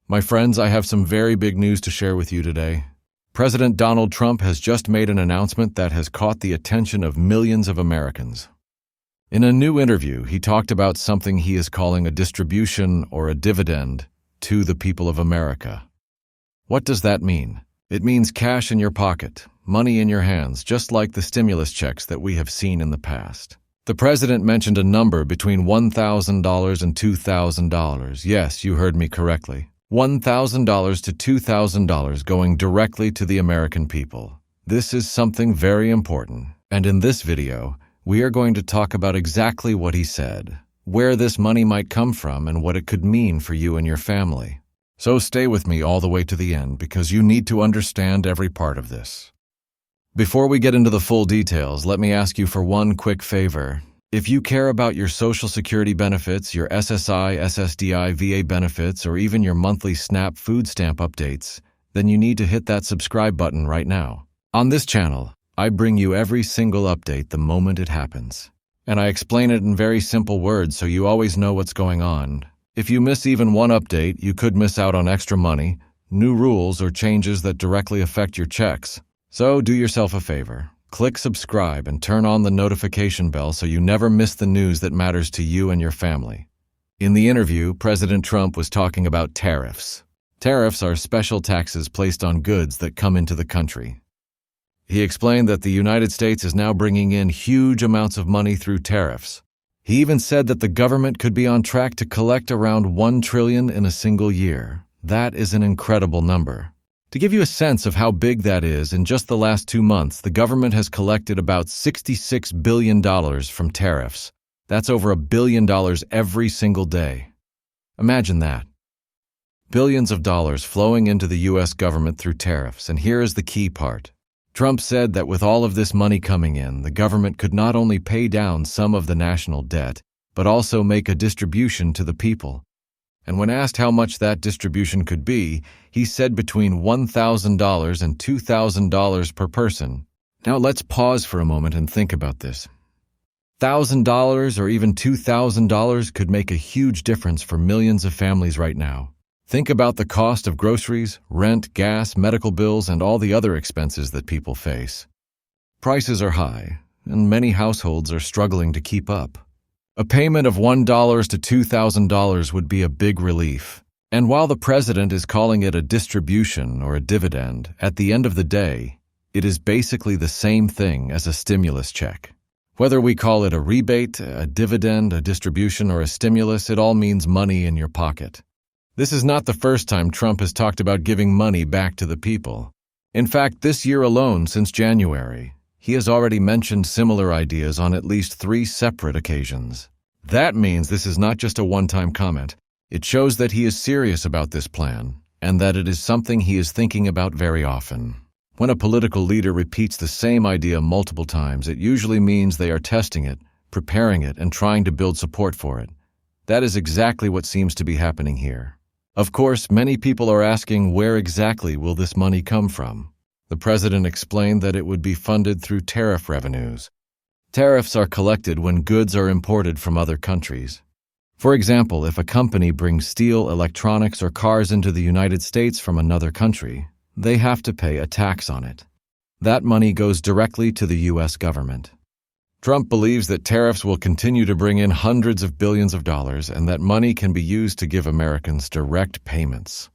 My friends, I have some very big news to share with you today. President Donald Trump has just made an announcement that has caught the attention of millions of Americans. In a new interview, he talked about something he is calling a distribution or a dividend to the people of America. What does that mean? It means cash in your pocket, money in your hands, just like the stimulus checks that we have seen in the past. The president mentioned a number between $1,000 and $2,000. Yes, you heard me correctly. $1,000 to $2,000 going directly to the American people. This is something very important. And in this video, we are going to talk about exactly what he said, where this money might come from, and what it could mean for you and your family. So stay with me all the way to the end because you need to understand every part of this. Before we get into the full details, let me ask you for one quick favor. If you care about your Social Security benefits, your SSI, SSDI, VA benefits, or even your monthly SNAP food stamp updates, then you need to hit that subscribe button right now. On this channel, I bring you every single update the moment it happens. And I explain it in very simple words so you always know what's going on. If you miss even one update, you could miss out on extra money, new rules, or changes that directly affect your checks. So do yourself a favor. Click subscribe and turn on the notification bell so you never miss the news that matters to you and your family. In the interview, President Trump was talking about tariffs. Tariffs are special taxes placed on goods that come into the country. He explained that the United States is now bringing in huge amounts of money through tariffs. He even said that the government could be on track to collect around $1 trillion in a single year. That is an incredible number. To give you a sense of how big that is, in just the last 2 months, the government has collected about $66 billion from tariffs. That's over $1 billion every single day. Imagine that. Billions of dollars flowing into the U.S. government through tariffs, and here is the key part. Trump said that with all of this money coming in, the government could not only pay down some of the national debt, but also make a distribution to the people. And when asked how much that distribution could be, he said between $1,000 and $2,000 per person. Now let's pause for a moment and think about this. $1,000 or even $2,000 could make a huge difference for millions of families right now. Think about the cost of groceries, rent, gas, medical bills, and all the other expenses that people face. Prices are high, and many households are struggling to keep up. A payment of $1 to $2,000 would be a big relief. And while the president is calling it a distribution or a dividend, at the end of the day, it is basically the same thing as a stimulus check. Whether we call it a rebate, a dividend, a distribution, or a stimulus, it all means money in your pocket. This is not the first time Trump has talked about giving money back to the people. In fact, this year alone, since January, he has already mentioned similar ideas on at least 3 separate occasions. That means this is not just a one-time comment. It shows that he is serious about this plan, and that it is something he is thinking about very often. When a political leader repeats the same idea multiple times, it usually means they are testing it, preparing it, and trying to build support for it. That is exactly what seems to be happening here. Of course, many people are asking where exactly will this money come from. The president explained that it would be funded through tariff revenues. Tariffs are collected when goods are imported from other countries. For example, if a company brings steel, electronics, or cars into the United States from another country, they have to pay a tax on it. That money goes directly to the U.S. government. Trump believes that tariffs will continue to bring in hundreds of billions of dollars and that money can be used to give Americans direct payments.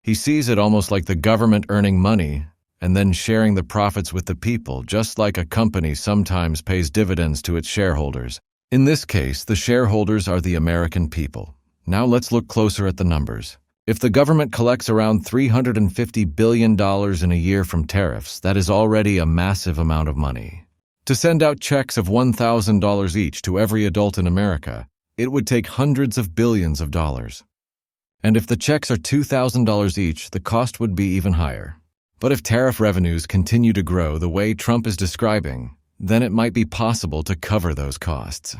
He sees it almost like the government earning money and then sharing the profits with the people, just like a company sometimes pays dividends to its shareholders. In this case, the shareholders are the American people. Now let's look closer at the numbers. If the government collects around $350 billion in a year from tariffs, that is already a massive amount of money. To send out checks of $1,000 each to every adult in America, it would take hundreds of billions of dollars. And if the checks are $2,000 each, the cost would be even higher. But if tariff revenues continue to grow the way Trump is describing, then it might be possible to cover those costs.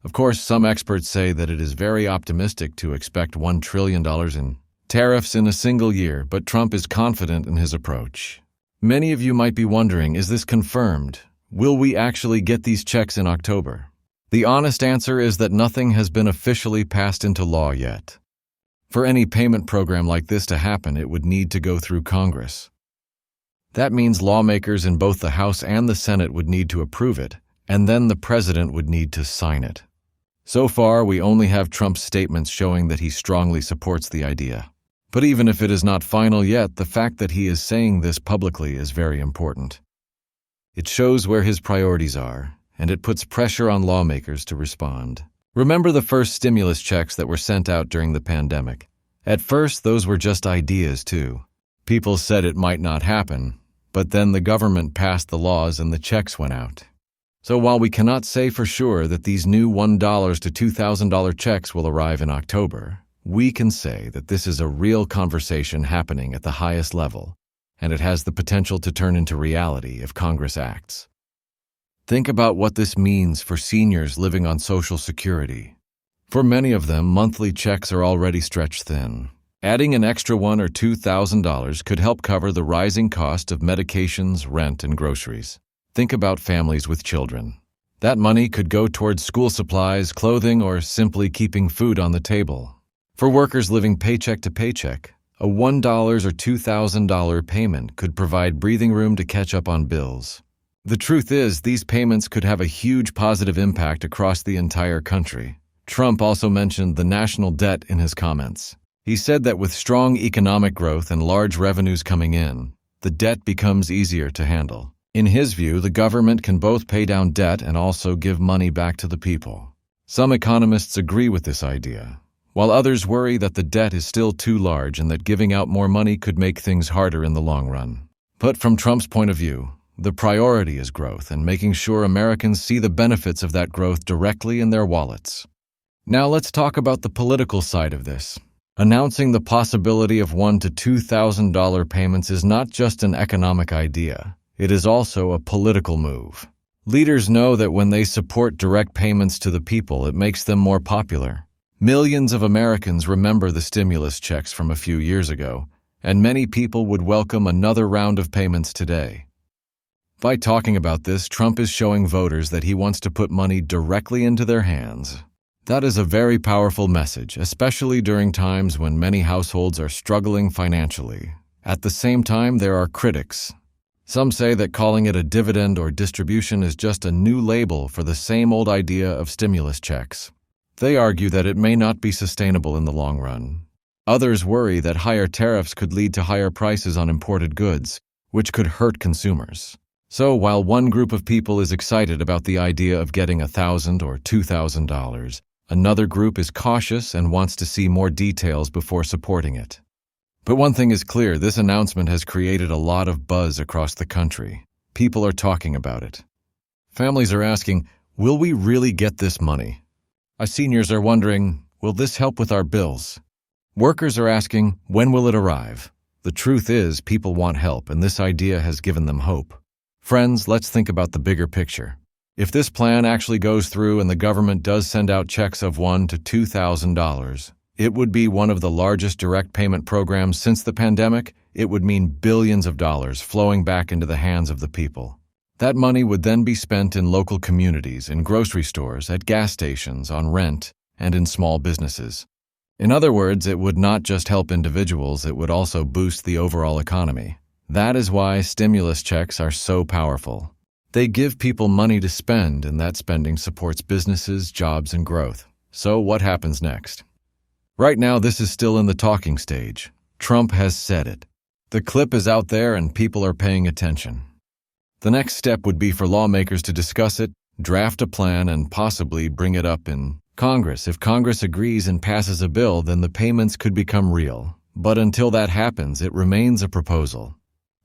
Of course, some experts say that it is very optimistic to expect $1 trillion in tariffs in a single year, but Trump is confident in his approach. Many of you might be wondering, is this confirmed? Will we actually get these checks in October? The honest answer is that nothing has been officially passed into law yet. For any payment program like this to happen, it would need to go through Congress. That means lawmakers in both the House and the Senate would need to approve it, and then the president would need to sign it. So far, we only have Trump's statements showing that he strongly supports the idea. But even if it is not final yet, the fact that he is saying this publicly is very important. It shows where his priorities are, and it puts pressure on lawmakers to respond. Remember the first stimulus checks that were sent out during the pandemic? At first, those were just ideas, too. People said it might not happen, but then the government passed the laws and the checks went out. So while we cannot say for sure that these new $1 to $2,000 checks will arrive in October, we can say that this is a real conversation happening at the highest level, and it has the potential to turn into reality if Congress acts. Think about what this means for seniors living on Social Security. For many of them, monthly checks are already stretched thin. Adding an extra $1,000 or $2,000 could help cover the rising cost of medications, rent, and groceries. Think about families with children. That money could go towards school supplies, clothing, or simply keeping food on the table. For workers living paycheck to paycheck, a $1 or $2,000 payment could provide breathing room to catch up on bills. The truth is, these payments could have a huge positive impact across the entire country. Trump also mentioned the national debt in his comments. He said that with strong economic growth and large revenues coming in, the debt becomes easier to handle. In his view, the government can both pay down debt and also give money back to the people. Some economists agree with this idea, while others worry that the debt is still too large and that giving out more money could make things harder in the long run. But from Trump's point of view, the priority is growth and making sure Americans see the benefits of that growth directly in their wallets. Now let's talk about the political side of this. Announcing the possibility of $1,000 to $2,000 payments is not just an economic idea. It is also a political move. Leaders know that when they support direct payments to the people, it makes them more popular. Millions of Americans remember the stimulus checks from a few years ago, and many people would welcome another round of payments today. By talking about this, Trump is showing voters that he wants to put money directly into their hands. That is a very powerful message, especially during times when many households are struggling financially. At the same time, there are critics. Some say that calling it a dividend or distribution is just a new label for the same old idea of stimulus checks. They argue that it may not be sustainable in the long run. Others worry that higher tariffs could lead to higher prices on imported goods, which could hurt consumers. So while one group of people is excited about the idea of getting $1,000 or $2,000, another group is cautious and wants to see more details before supporting it. But one thing is clear, this announcement has created a lot of buzz across the country. People are talking about it. Families are asking, will we really get this money? Our seniors are wondering, will this help with our bills? Workers are asking, when will it arrive? The truth is, people want help, and this idea has given them hope. Friends, let's think about the bigger picture. If this plan actually goes through and the government does send out checks of $1,000 to $2,000, it would be one of the largest direct payment programs since the pandemic. It would mean billions of dollars flowing back into the hands of the people. That money would then be spent in local communities, in grocery stores, at gas stations, on rent, and in small businesses. In other words, it would not just help individuals, it would also boost the overall economy. That is why stimulus checks are so powerful. They give people money to spend, and that spending supports businesses, jobs, and growth. So what happens next? Right now, this is still in the talking stage. Trump has said it. The clip is out there and people are paying attention. The next step would be for lawmakers to discuss it, draft a plan, and possibly bring it up in Congress. If Congress agrees and passes a bill, then the payments could become real. But until that happens, it remains a proposal.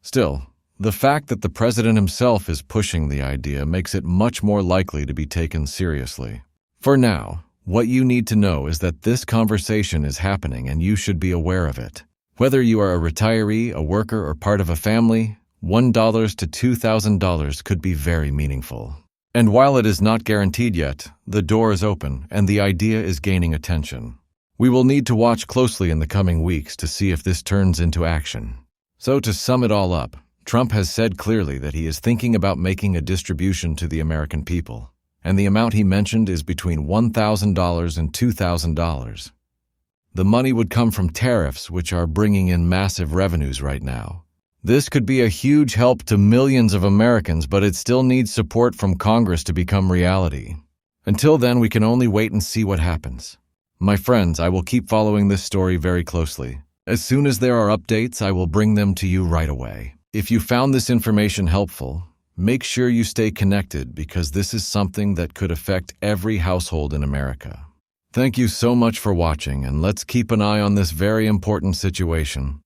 Still, the fact that the president himself is pushing the idea makes it much more likely to be taken seriously. For now, what you need to know is that this conversation is happening and you should be aware of it. Whether you are a retiree, a worker, or part of a family, $1 to $2,000 could be very meaningful. And while it is not guaranteed yet, the door is open and the idea is gaining attention. We will need to watch closely in the coming weeks to see if this turns into action. So to sum it all up, Trump has said clearly that he is thinking about making a distribution to the American people, and the amount he mentioned is between $1,000 and $2,000. The money would come from tariffs, which are bringing in massive revenues right now. This could be a huge help to millions of Americans, but it still needs support from Congress to become reality. Until then, we can only wait and see what happens. My friends, I will keep following this story very closely. As soon as there are updates, I will bring them to you right away. If you found this information helpful, make sure you stay connected because this is something that could affect every household in America. Thank you so much for watching, and let's keep an eye on this very important situation.